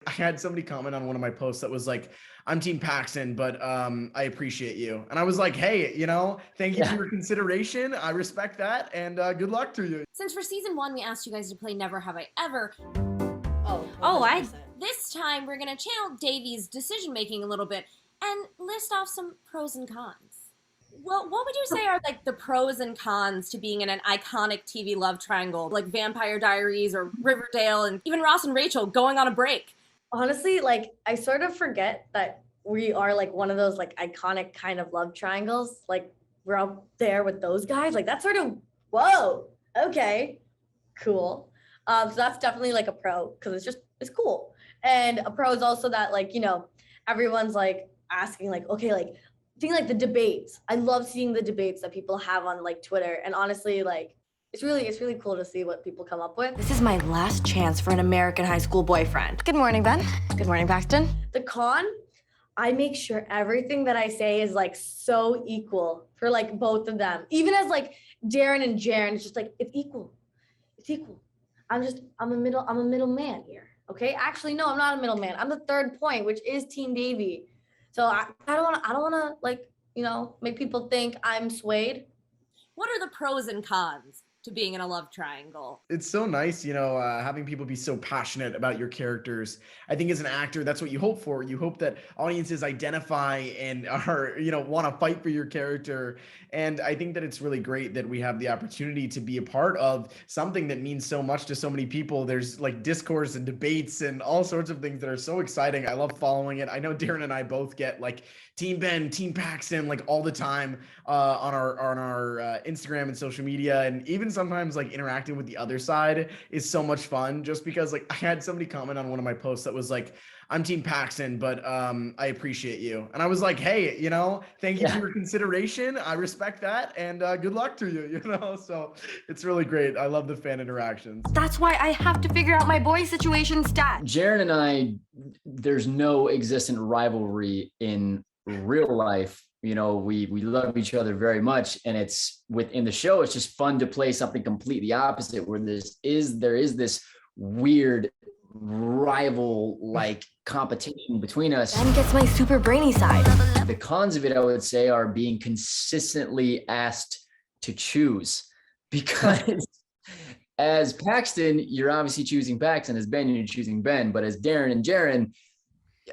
I had somebody comment on one of my posts that was like, I'm Team Paxton, but I appreciate you. And I was like, hey, thank you for Yeah. your consideration. I respect that. And good luck to you. Since for season 1 we asked you guys to play Never Have I Ever, Oh, oh, I 100%. this time we're gonna channel Davy's decision making a little bit and list off some pros and cons. Well, what would you say are like the pros and cons to being in an iconic TV love triangle like Vampire Diaries or Riverdale and even Ross and Rachel going on a break? Honestly, like I sort of forget that we are like one of those like iconic kind of love triangles. Like we're out there with those guys. Like that's sort of whoa, okay, cool. So that's definitely like a pro because it's cool. And a pro is also that like everyone's like asking like okay like think like the debates. I love seeing the debates that people have on like Twitter. And honestly, like it's really cool to see what people come up with. This is my last chance for an American high school boyfriend. Good morning, Ben. Good morning, Paxton. The con, I make sure everything that I say is like so equal for like both of them. Even as like Darren and Jaren, it's just like it's equal. It's equal. I'm a middle man here. Okay. Actually, no, I'm not a middle man. I'm the third point, which is Team Davy. So I don't wanna like, make people think I'm swayed. What are the pros and cons to being in a love triangle? It's so nice, having people be so passionate about your characters. I think as an actor, that's what you hope for. You hope that audiences identify and are, want to fight for your character. And I think that it's really great that we have the opportunity to be a part of something that means so much to so many people. There's like discourse and debates and all sorts of things that are so exciting. I love following it. I know Darren and I both get like Team Ben, Team Paxton, like all the time on our Instagram and social media, and even sometimes like interacting with the other side is so much fun. Just because like I had somebody comment on one of my posts that was like, I'm Team Paxton, but I appreciate you. And I was like, hey, thank you for Yeah. your consideration. I respect that, and good luck to you. So it's really great. I love the fan interactions. That's why I have to figure out my boy situation stat. Jaren and I, there's no existent rivalry in real life. We love each other very much, and it's within the show. It's just fun to play something completely opposite, where there is this weird rival like competition between us. Ben gets my super brainy side. The cons of it, I would say, are being consistently asked to choose, because as Paxton, you're obviously choosing Paxton. As Ben, you're choosing Ben. But as Darren and Jaren,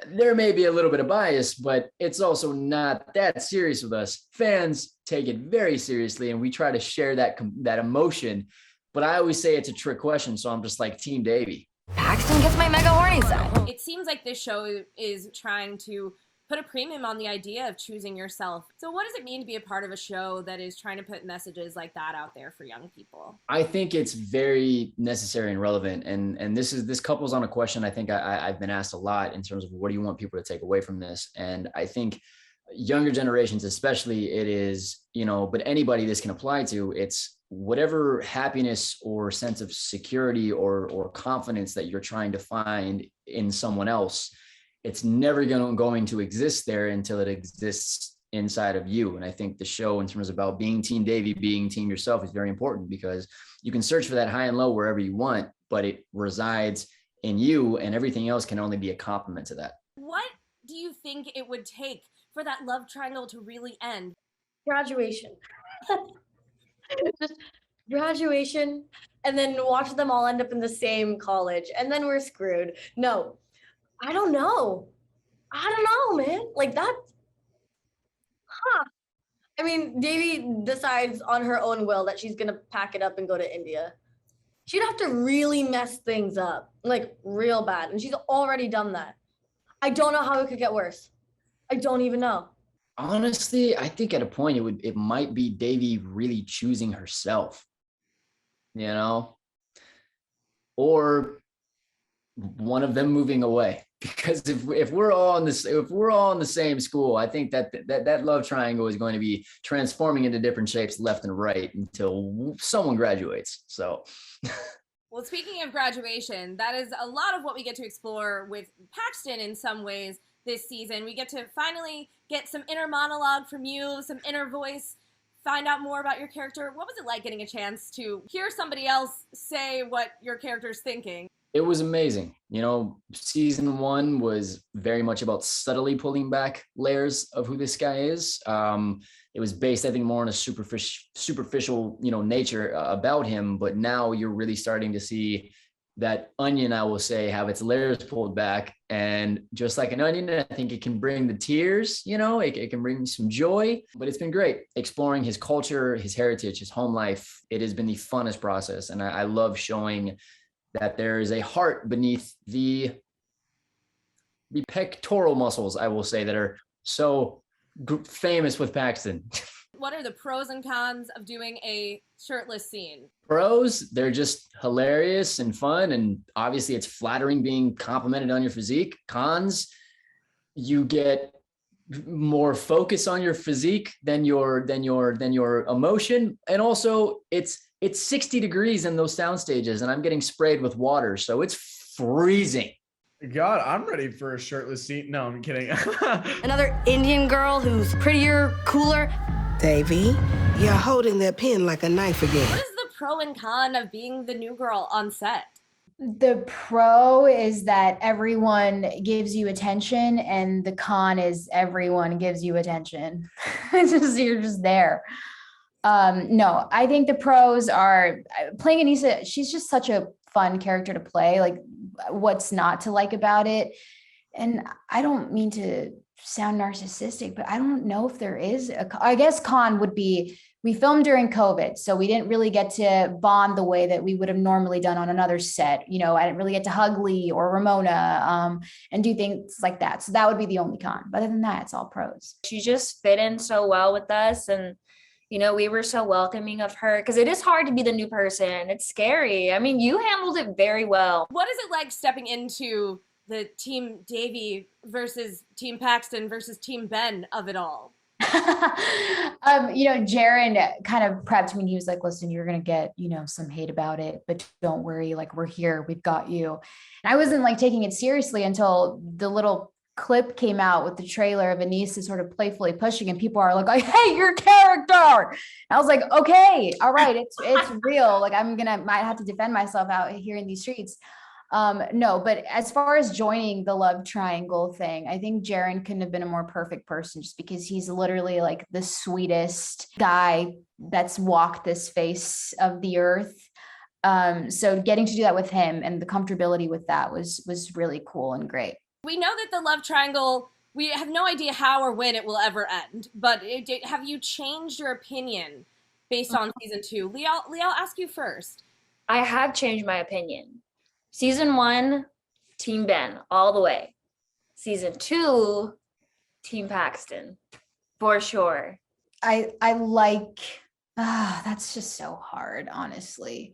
there may be a little bit of bias, but it's also not that serious with us. Fans take it very seriously, and we try to share that emotion. But I always say it's a trick question, so I'm just like Team Davy. Paxton gets my mega horny side. It seems like this show is trying to put a premium on the idea of choosing yourself. So what does it mean to be a part of a show that is trying to put messages like that out there for young people? I think it's very necessary and relevant. And this couples on a question I think I've been asked a lot in terms of what do you want people to take away from this? And I think younger generations, especially, it is, but anybody this can apply to, it's whatever happiness or sense of security or confidence that you're trying to find in someone else. It's never going to exist there until it exists inside of you. And I think the show, in terms of about being Team Davy, being team yourself, is very important, because you can search for that high and low wherever you want, but it resides in you, and everything else can only be a complement to that. What do you think it would take for that love triangle to really end? Graduation. Just graduation, and then watch them all end up in the same college, and then we're screwed. No, I don't know. Man. Like that. I mean, Davy decides on her own will that she's gonna pack it up and go to India. She'd have to really mess things up, like real bad. And she's already done that. I don't know how it could get worse. I don't even know. Honestly, I think at a point it might be Davy really choosing herself, or one of them moving away. Because if we're all in the same school, I think that love triangle is going to be transforming into different shapes left and right until someone graduates. So Well, speaking of graduation, that is a lot of what we get to explore with Paxton in some ways this season. We get to finally get some inner monologue from you, some inner voice, find out more about your character. What was it like getting a chance to hear somebody else say what your character's thinking? It was amazing. You know, season one was very much about subtly pulling back layers of who this guy is. It was based, I think, more on a superficial, you know, nature about him. But now you're really starting to see that onion, I will say, have its layers pulled back. And just like an onion, I think it can bring the tears, you know, it can bring some joy, but it's been great exploring his culture, his heritage, his home life. It has been the funnest process. And I love showing that there is a heart beneath the pectoral muscles, I will say, that are so famous with Paxton. What are the pros and cons of doing a shirtless scene? Pros, they're just hilarious and fun, and obviously it's flattering being complimented on your physique. Cons, you get more focus on your physique than your emotion, and also it's 60 degrees in those sound stages, and I'm getting sprayed with water, so it's freezing. God, I'm ready for a shirtless scene. No, I'm kidding. Another Indian girl who's prettier, cooler. Davy, you're holding that pen like a knife again. What is the pro and con of being the new girl on set? The pro is that everyone gives you attention, and the con is everyone gives you attention. You're just there. No, I think the pros are playing Anissa. She's just such a fun character to play. Like, what's not to like about it? And I don't mean to sound narcissistic, but I don't know if there is I guess con would be, we filmed during COVID, so we didn't really get to bond the way that we would have normally done on another set. You know, I didn't really get to hug Lee or Ramona and do things like that. So that would be the only con. But other than that, it's all pros. She just fit in so well with us, and you know, we were so welcoming of her, because it is hard to be the new person. It's scary. I mean, you handled it very well. What is it like stepping into the Team Davy versus Team Paxton versus Team Ben of it all? You know, Jaron kind of prepped me, and he was like, listen, you're going to get, you know, some hate about it, but don't worry. Like, we're here. We've got you. And I wasn't like taking it seriously until the little clip came out with the trailer of Anissa sort of playfully pushing, and people are like, I hate your character. And I was like, okay, all right. It's real. Like, might have to defend myself out here in these streets. No, but as far as joining the love triangle thing, I think Jaron couldn't have been a more perfect person, just because he's literally like the sweetest guy that's walked this face of the earth. So getting to do that with him and the comfortability with that was really cool and great. We know that the love triangle, we have no idea how or when it will ever end, but have you changed your opinion based on season 2? Lee, I'll ask you first. I have changed my opinion. Season 1, Team Ben, all the way. Season 2, Team Paxton, for sure. I like, that's just so hard, honestly.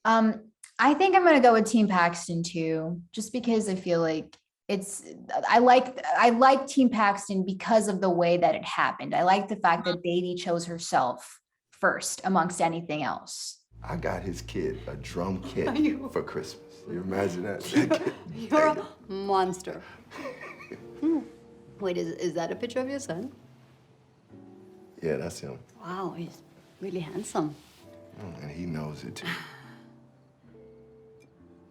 I think I'm going to go with Team Paxton too, just because I feel like I like Team Paxton because of the way that it happened. I like the fact that Davy chose herself first amongst anything else. I got his kid a drum kit for Christmas. You imagine that? You're a monster. Wait, is that a picture of your son? Yeah, that's him. Wow, he's really handsome. And he knows it too.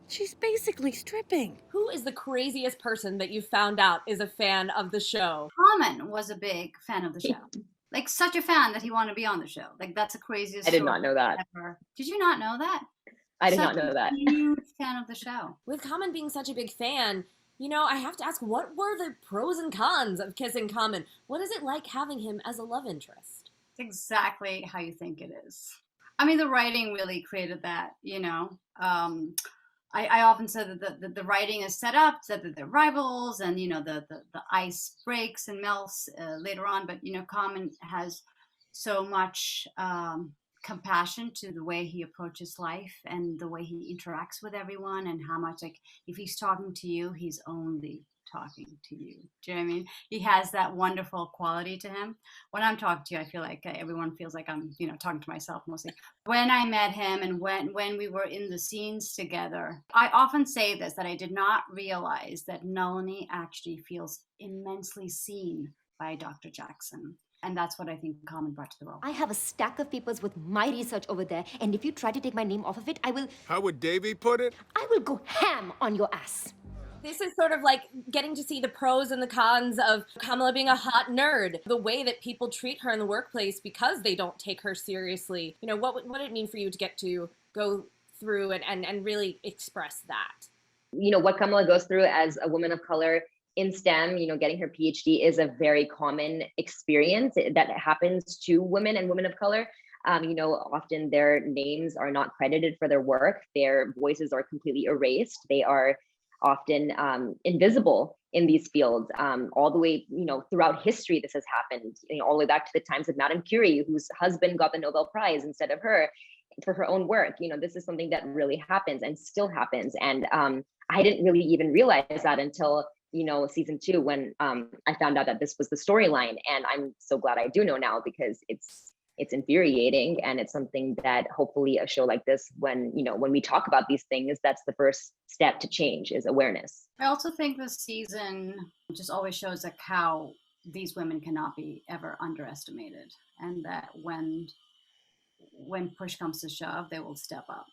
She's basically stripping. Who is the craziest person that you found out is a fan of the show? Common was a big fan of the show. Like, such a fan that he wanted to be on the show. Like, that's the craziest. I did not know that. Ever. Did you not know that? I did not know that. Huge fan of the show. With Common being such a big fan, you know, I have to ask, what were the pros and cons of kissing Common? What is it like having him as a love interest? It's exactly how you think it is. I mean, the writing really created that, you know. I often said that the writing is set up so that they're rivals, and you know the ice breaks and melts later on. But you know, Common has so much compassion to the way he approaches life and the way he interacts with everyone, and how much, like, if he's talking to you, he's only talking to you. Do you know what I mean? He has that wonderful quality to him. When I'm talking to you, I feel like everyone feels like I'm, you know, talking to myself mostly. When I met him and when we were in the scenes together, I often say this, that I did not realize that Nalini actually feels immensely seen by Dr. Jackson. And that's what I think Common brought to the role. I have a stack of papers with my research over there, and if you try to take my name off of it, I will... How would Davy put it? I will go ham on your ass. This is sort of like getting to see the pros and the cons of Kamala being a hot nerd, the way that people treat her in the workplace because they don't take her seriously. You know, what did it mean for you to get to go through and really express that? You know, what Kamala goes through as a woman of color in STEM, you know, getting her PhD is a very common experience that happens to women and women of color. You know, often their names are not credited for their work. Their voices are completely erased. They are often invisible in these fields, all the way, you know, throughout history. This has happened, you know, all the way back to the times of Madame Curie, whose husband got the Nobel Prize instead of her for her own work. You know, this is something that really happens and still happens. And I didn't really even realize that until, you know, season 2, when I found out that this was the storyline. And I'm so glad I do know now, because it's infuriating, and it's something that hopefully a show like this, when, you know, when we talk about these things, that's the first step to change, is awareness. I also think this season just always shows like how these women cannot be ever underestimated, and that when push comes to shove, they will step up.